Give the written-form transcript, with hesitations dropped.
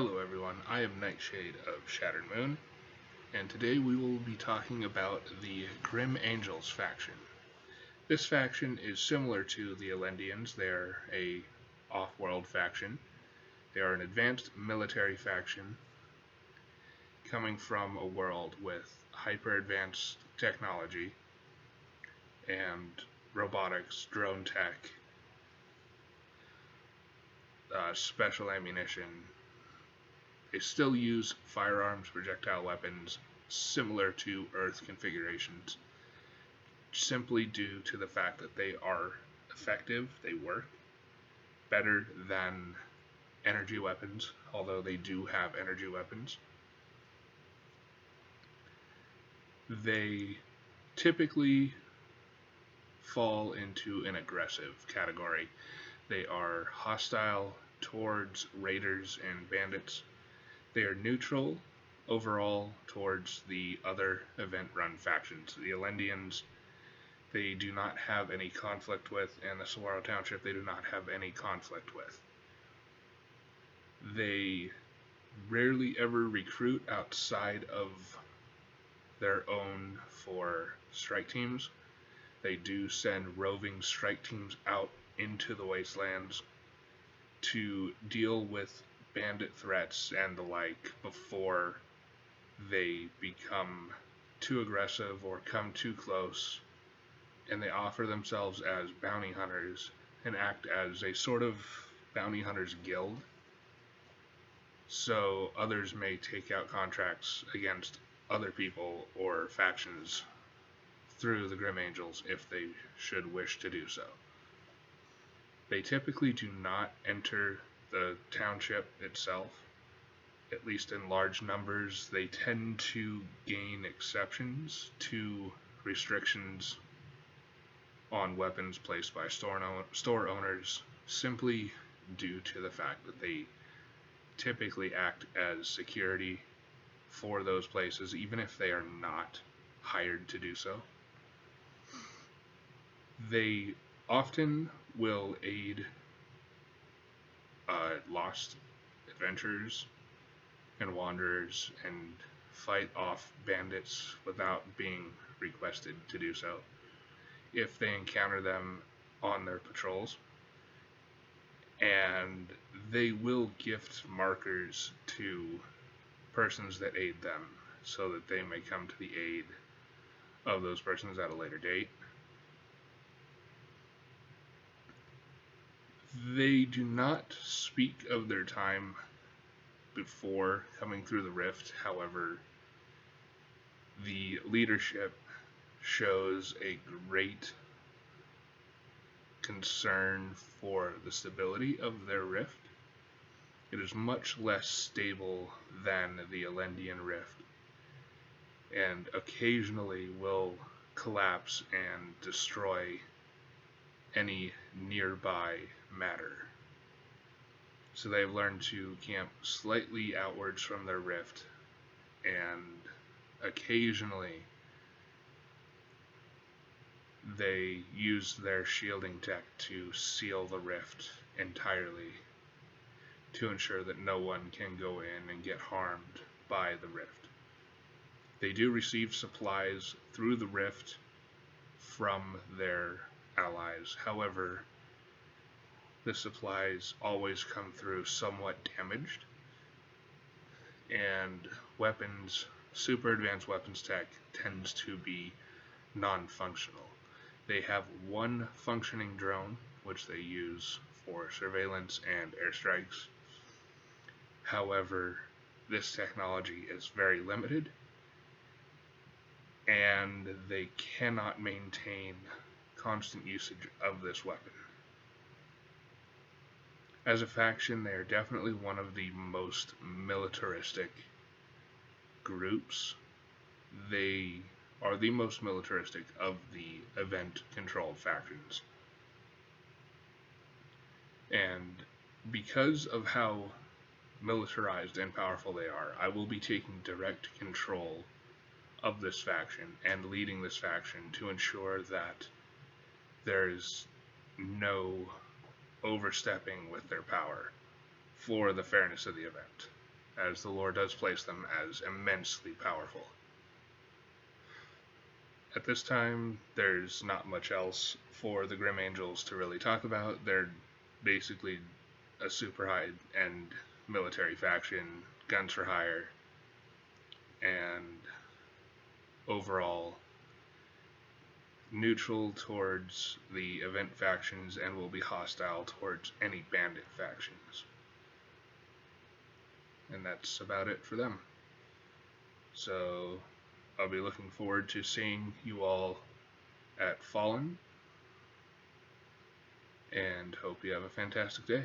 Hello everyone, I am Nightshade of Shattered Moon, and today we will be talking about the Grim Angels faction. This faction is similar to the Elendians. They are a off-world faction. They are an advanced military faction coming from a world with hyper-advanced technology and robotics, drone tech, special ammunition. They still use firearms, projectile weapons, similar to Earth configurations, simply due to the fact that they are effective, they work better than energy weapons, although they do have energy weapons. They typically fall into an aggressive category. They are hostile towards raiders and bandits. They are neutral overall towards the other event-run factions. The Elendians, they do not have any conflict with, and the Saguaro Township, they do not have any conflict with. They rarely ever recruit outside of their own for strike teams. They do send roving strike teams out into the wastelands to deal with bandit threats and the like before they become too aggressive or come too close, and they offer themselves as bounty hunters and act as a sort of bounty hunters guild, so others may take out contracts against other people or factions through the Grim Angels if they should wish to do so. They typically do not enter the township itself, at least in large numbers. They tend to gain exceptions to restrictions on weapons placed by store owners, simply due to the fact that they typically act as security for those places, even if they are not hired to do so. They often will aid lost adventurers and wanderers and fight off bandits without being requested to do so if they encounter them on their patrols. And they will gift markers to persons that aid them so that they may come to the aid of those persons at a later date. They do not speak of their time before coming through the rift. However, the leadership shows a great concern for the stability of their rift. It is much less stable than the Elendian rift, and occasionally will collapse and destroy any nearby matter. So they've learned to camp slightly outwards from their rift, and occasionally they use their shielding tech to seal the rift entirely to ensure that no one can go in and get harmed by the rift. They do receive supplies through the rift from their allies. However, the supplies always come through somewhat damaged, and weapons, super advanced weapons tech, tends to be non-functional. They have one functioning drone, which they use for surveillance and airstrikes. However, this technology is very limited, and they cannot maintain constant usage of this weapon. As a faction, they are definitely one of the most militaristic groups. They are the most militaristic of the event-controlled factions. And because of how militarized and powerful they are, I will be taking direct control of this faction and leading this faction to ensure that there's no overstepping with their power for the fairness of the event. as the lore does place them as immensely powerful. At this time, there's not much else for the Grim Angels to really talk about. They're basically a super high-end military faction, guns for hire, and overall neutral towards the event factions and will be hostile towards any bandit factions. And that's about it for them. So I'll be looking forward to seeing you all at Fallen, and hope you have a fantastic day.